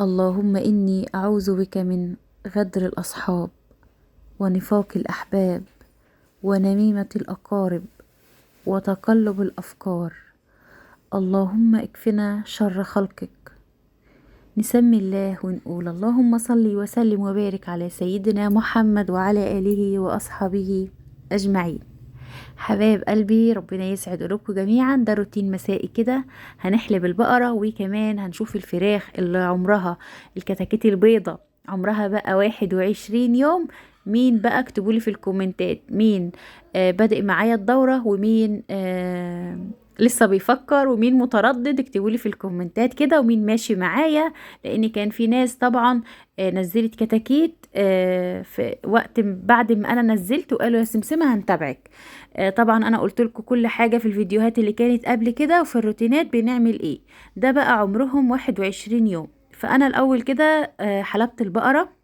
اللهم إني أعوذ بك من غدر الأصحاب ونفاق الأحباب ونميمة الأقارب وتقلب الأفكار. اللهم اكفنا شر خلقك. نسمي الله ونقول اللهم صل وسلم وبارك على سيدنا محمد وعلى آله وأصحابه أجمعين. حبايب قلبي، ربنا يسعد قلوبكم جميعا. ده روتين مسائي كده، هنحلب البقرة وكمان هنشوف الفراخ اللي عمرها الكتاكيت البيضة عمرها بقى 21 يوم. مين بقى؟ اكتبولي في الكومنتات مين بادئ معايا الدورة، ومين لسه بيفكر، ومين متردد. اكتبولي في الكومنتات كده ومين ماشي معايا، لان كان في ناس طبعا نزلت كتاكيت في وقت بعد ما انا نزلت وقالوا يا سمسمة هنتابعك. طبعا انا قلت لكم كل حاجة في الفيديوهات اللي كانت قبل كده وفي الروتينات بنعمل ايه. ده بقى عمرهم 21 يوم. فانا الاول كده حلبت البقرة.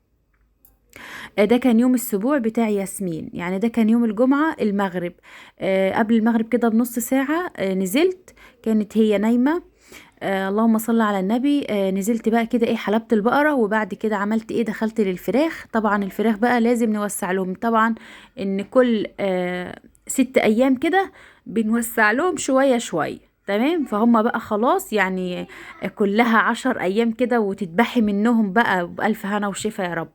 ده كان يوم السبوع بتاع ياسمين، يعني ده كان يوم الجمعة المغرب. قبل المغرب كده بنص ساعة نزلت، كانت هي نايمة. اللهم صل على النبي. نزلت بقى كده ايه، حلبت البقرة، وبعد كده عملت ايه، دخلت للفراخ. طبعا الفراخ بقى لازم نوسع لهم طبعا، ان كل 6 ايام كده بنوسع لهم شوية شوية. تمام، فهم بقى خلاص يعني كلها 10 ايام كده وتذبحي منهم بقى بألف هنا وشفا يا رب.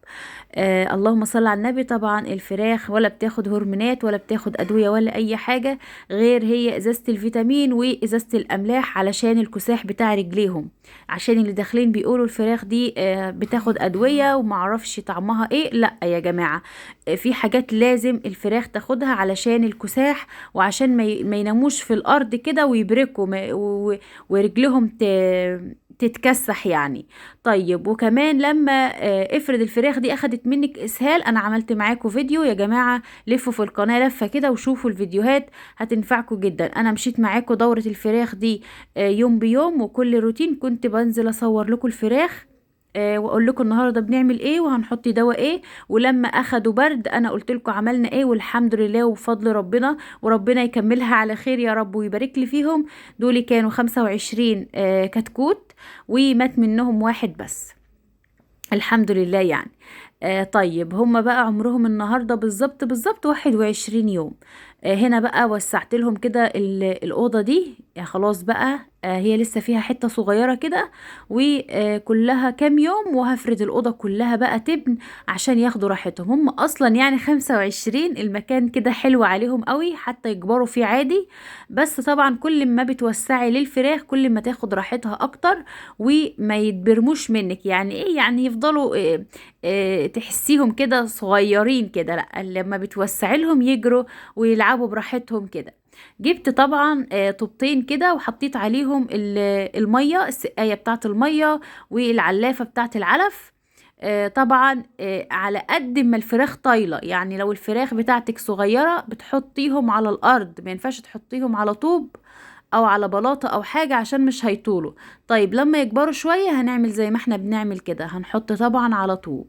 اللهم صل على النبي. طبعا الفراخ ولا بتاخد هرمونات ولا بتاخد ادوية ولا اي حاجة، غير هي ازازة الفيتامين وازازة الاملاح علشان الكساح بتاع رجليهم. عشان اللي داخلين بيقولوا الفراخ دي بتاخد ادوية ومعرفش طعمها ايه، لا يا جماعة. في حاجات لازم الفراخ تاخدها علشان الكساح، وعشان ما يناموش في الارض كده ويبركوا ورجلهم تتكسح يعني. طيب وكمان لما افرض الفراخ دي اخدت منك اسهال، انا عملت معاكم فيديو يا جماعة، لفوا في القناة لفة كده وشوفوا الفيديوهات هتنفعكم جدا. انا مشيت معاكم دورة الفراخ دي يوم بيوم، وكل روتين كنت بنزل اصور لكم الفراخ واقول لكم النهارده بنعمل ايه وهنحط دواء ايه. ولما اخدوا برد انا قلت لكم عملنا ايه، والحمد لله وبفضل ربنا، وربنا يكملها على خير يا رب ويبارك لي فيهم. دول كانوا 25 كتكوت، ومات منهم واحد بس، الحمد لله يعني. طيب هما بقى عمرهم النهاردة بالظبط 21 يوم. هنا بقى وسعت لهم كده الأوضة دي. خلاص بقى هي لسه فيها حتة صغيرة كده، وكلها كام يوم وهفرد الأوضة كلها بقى تبن عشان ياخدوا راحتهم. هم أصلا يعني 25 المكان كده حلو عليهم قوي حتى يكبروا فيه عادي. بس طبعا كل ما بتوسعي للفراخ كل ما تاخد راحتها أكتر، وما يتبرموش منك. يعني ايه؟ يعني يفضلوا تحسيهم كده صغيرين كده، لا لما بتوسعي لهم يجروا ويلعبوا براحتهم كده. جبت طبعا طوبتين كده وحطيت عليهم المية، السقاية بتاعت المية والعلافة بتاعت العلف. طبعا على قد ما الفراخ طايلة، يعني لو الفراخ بتاعتك صغيرة بتحطيهم على الأرض، ما ينفعش تحطيهم على طوب او على بلاطة او حاجة عشان مش هيطولوا. طيب لما يكبروا شوية هنعمل زي ما احنا بنعمل كده، هنحط طبعا على طوب.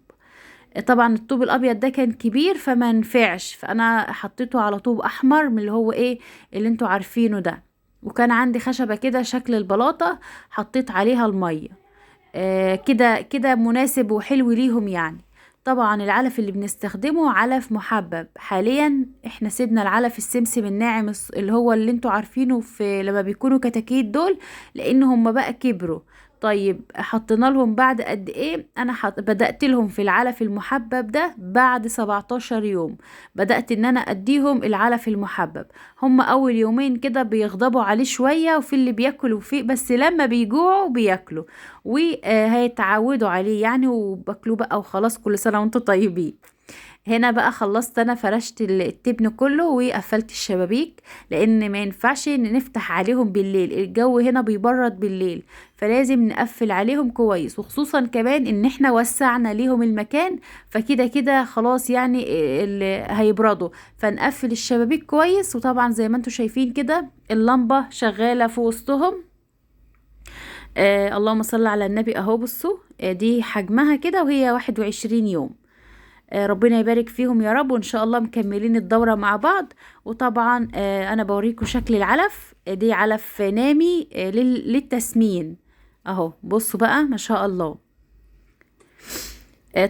طبعا الطوب الابيض ده كان كبير فما نفعش، فانا حطيته على طوب احمر من اللي هو ايه اللي انتوا عارفينه ده. وكان عندي خشبة كده شكل البلاطة، حطيت عليها المية. كده كده مناسب وحلو ليهم يعني. طبعا العلف اللي بنستخدمه علف محبب حاليا. احنا سيبنا العلف السمسم الناعم اللي هو اللي انتوا عارفينه في لما بيكونوا كتاكيت دول، لان هم بقى كبروا. طيب حطينا لهم بعد قد ايه؟ انا بدأت لهم في العلف المحبب ده بعد 17 يوم. بدأت ان انا اديهم العلف المحبب. هم اول يومين كده بيغضبوا عليه شوية، وفي اللي بياكلوا فيه، بس لما بيجوعوا بياكلوا وهيتعودوا عليه يعني، وباكلوه بقى وخلاص. كل سنة وانتم طيبين. هنا بقى خلصت انا فرشت التبن كله وقفلت الشبابيك، لان ما ينفعش نفتح عليهم بالليل، الجو هنا بيبرد بالليل، فلازم نقفل عليهم كويس. وخصوصا كمان ان احنا وسعنا ليهم المكان، فكده كده خلاص يعني اللي هيبردوا، فنقفل الشبابيك كويس. وطبعا زي ما انتم شايفين كده اللمبة شغالة في وسطهم. اللهم صل على النبي. اهو بصوا دي حجمها كده وهي 21 يوم. ربنا يبارك فيهم يا رب، وان شاء الله مكملين الدورة مع بعض. وطبعا انا بوريكم شكل العلف. دي علف نامي للتسمين. اهو بصوا بقى ما شاء الله.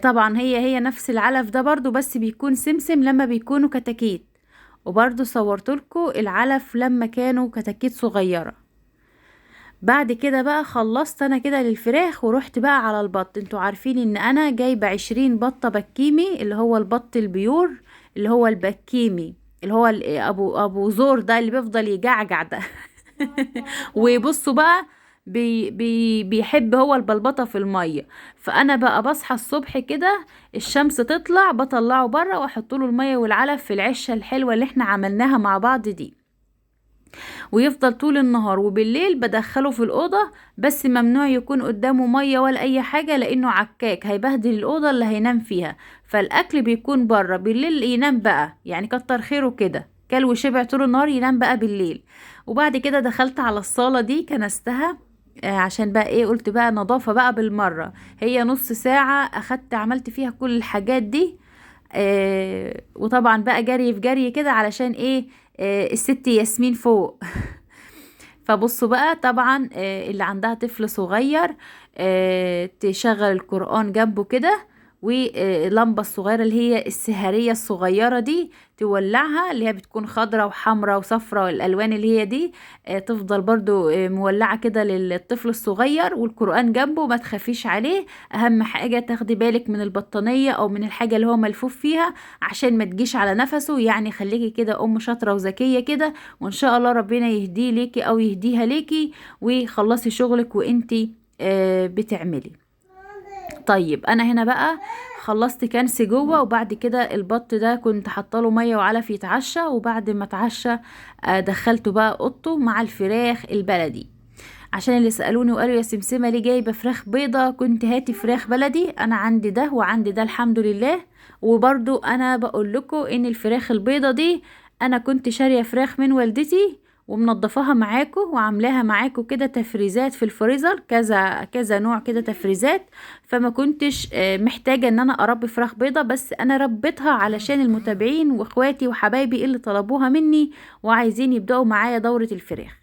طبعا هي نفس العلف ده برضو، بس بيكون سمسم لما بيكونوا كتاكيت. وبرضو صورتلكوا العلف لما كانوا كتاكيت صغيرة. بعد كده بقى خلصت انا كده للفراخ، ورحت بقى على البط. انتوا عارفين ان انا جايبة 20 بطة بكيمي، اللي هو البط البيور، اللي هو البكيمي، اللي هو ابو زور ده اللي بيفضل يجعجع ده. وبصوا بقى، بيحب هو البلبطة في المية. فانا بقى بصحى الصبح كده، الشمس تطلع بطلعه بره واحط له المية والعلف في العشة الحلوة اللي احنا عملناها مع بعض دي، ويفضل طول النهار. وبالليل بدخله في الأوضة، بس ممنوع يكون قدامه مية ولا أي حاجة، لأنه عكاك هيبهدل الأوضة اللي هينام فيها. فالأكل بيكون بره، بالليل ينام بقى، يعني كتر خيره كده، كل وشبع طول النهار، ينام بقى بالليل. وبعد كده دخلت على الصالة دي كنستها، عشان بقى ايه، قلت بقى نظافة بقى بالمرة. هي نص ساعة اخدت عملت فيها كل الحاجات دي. وطبعا بقى جري في جري كده علشان ايه، الست ياسمين فوق. فبصوا بقى طبعا، اللي عندها طفل صغير تشغل القرآن جنبه كده، ولمبة الصغيرة اللي هي السهرية الصغيرة دي تولعها، اللي هي بتكون خضرة وحمرة وصفرة والألوان اللي هي دي، تفضل برضو مولعة كده للطفل الصغير، والقرآن جنبه، ما تخافيش عليه. أهم حاجة تاخدي بالك من البطانية أو من الحاجة اللي هو ملفوف فيها، عشان ما تجيش على نفسه. يعني خليكي كده أم شاطرة وذكية كده، وان شاء الله ربنا يهديه ليكي او يهديها ليكي، وخلصي شغلك وانتي بتعملي. طيب انا هنا بقى خلصت كنس جوه، وبعد كده البط ده كنت حاطه له ميه وعلف يتعشى، وبعد ما اتعشى دخلته بقى اوضته مع الفراخ البلدي. عشان اللي سألوني وقالوا يا سمسمة ليه جايبة فراخ بيضة، كنت هاتي فراخ بلدي، انا عندي ده وعندي ده الحمد لله. وبرضو انا بقول لكم ان الفراخ البيضة دي انا كنت شارية فراخ من والدتي، ومنضفاها معاكم وعاملاها معاكم كده تفريزات في الفريزر، كذا كذا نوع كده تفريزات. فما كنتش محتاجة ان انا اربي فراخ بيضة، بس انا ربيتها علشان المتابعين واخواتي وحبايبي اللي طلبوها مني وعايزين يبدأوا معايا دورة الفراخ.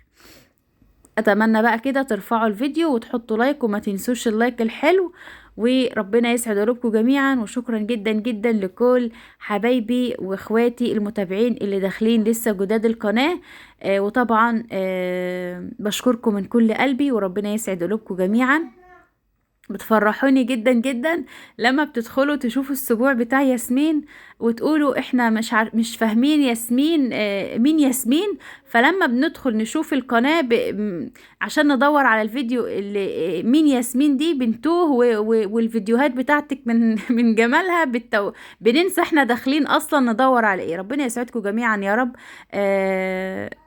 اتمنى بقى كده ترفعوا الفيديو وتحطوا لايك، وما تنسوش اللايك الحلو. وربنا يسعد قلوبكم جميعا، وشكرا جدا جدا لكل حبايبي واخواتي المتابعين اللي داخلين لسه جداد القناة. وطبعا بشكركم من كل قلبي، وربنا يسعد قلوبكم جميعا. بتفرحوني جدا جدا لما بتدخلوا تشوفوا السبوع بتاع ياسمين، وتقولوا احنا مش فاهمين ياسمين، مين ياسمين. فلما بندخل نشوف القناة عشان ندور على الفيديو اللي مين ياسمين دي بنتوه، والفيديوهات بتاعتك من من جمالها بننسى احنا داخلين اصلا ندور على ايه. ربنا يسعدكم جميعا يا رب.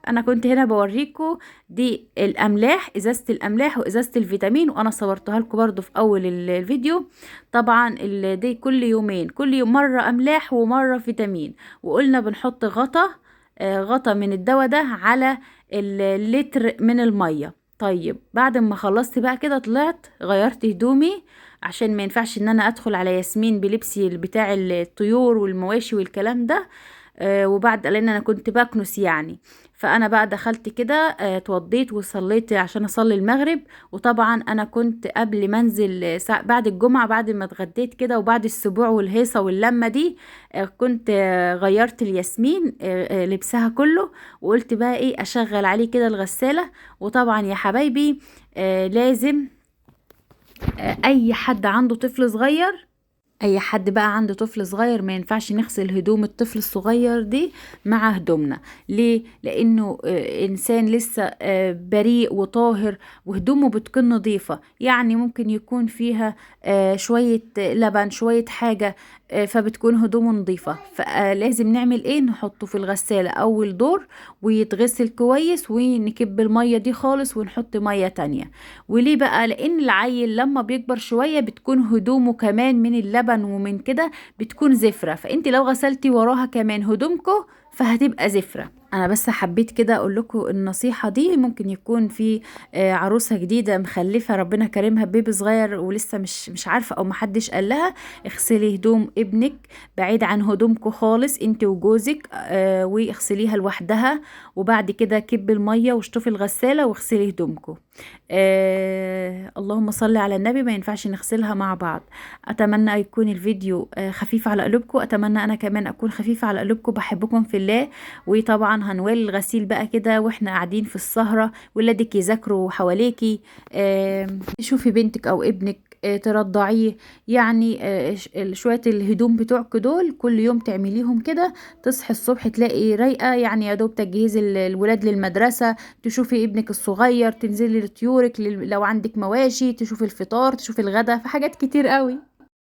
انا كنت هنا بوريكم دي الاملاح، ازازة الاملاح وازازة الفيتامين، وانا صورتها لكم برضو في اول الفيديو. طبعا دي كل يومين، كل يوم مرة املاح ومرة فيتامين. وقلنا بنحط غطا من الدواء ده على اللتر من المية. طيب بعد ما خلصت بقى كده طلعت غيرت هدومي، عشان ما ينفعش ان انا ادخل على ياسمين بلبسي بتاع الطيور والمواشي والكلام ده. وبعد لان انا كنت بكنس يعني. فانا بقى دخلت كده، اتوضيت وصليت عشان اصلي المغرب. وطبعا انا كنت قبل ما انزل بعد الجمعة، بعد ما اتغديت كده وبعد السبوع والهيصة واللمة دي، كنت غيرت الياسمين لبسها كله، وقلت بقى ايه اشغل عليه كده الغسالة. وطبعا يا حبايبي لازم اي حد عنده طفل صغير، اي حد بقى عنده طفل صغير ما ينفعش نغسل هدوم الطفل الصغير دي مع هدومنا. ليه؟ لانه انسان لسه بريء وطاهر، وهدومه بتكون نظيفة. يعني ممكن يكون فيها شوية لبن، شوية حاجة، فبتكون هدومه نظيفة. فلازم نعمل ايه، نحطه في الغسالة اول دور ويتغسل كويس، ونكب المية دي خالص ونحط مية تانية. وليه بقى؟ لان العيل لما بيكبر شوية بتكون هدومه كمان من اللبن ومن كده بتكون زفرة، فانت لو غسلتي وراها كمان هدومكو فهتبقى زفرة. انا بس حبيت كده اقول لكم النصيحة دي. ممكن يكون في عروسة جديدة مخلفة ربنا كرمها بيبي صغير ولسه مش عارفة او محدش قال لها، اغسلي هدوم ابنك بعيد عن هدومكم خالص انت وجوزك، واغسليها لوحدها، وبعد كده كبي المية واشطفي الغسالة واغسلي هدومكم. اللهم صل على النبي، ما ينفعش نغسلها مع بعض. اتمنى يكون الفيديو خفيف على قلوبكم، اتمنى انا كمان اكون خفيفة على قلوبكم. بحبكم في الله. وطبعا هنولي الغسيل بقى كده واحنا قاعدين في السهرة، ولادك يذاكروا حواليكي. تشوفي بنتك او ابنك ترضعيه. يعني شوية الهدوم بتوعك دول كل يوم تعمليهم كده، تصحي الصبح تلاقي رايقة. يعني يا دوب تجهيز الولاد للمدرسة، تشوفي ابنك الصغير، تنزلي لطيورك، لو عندك مواشي تشوفي الفطار، تشوفي الغدا، في حاجات كتير قوي.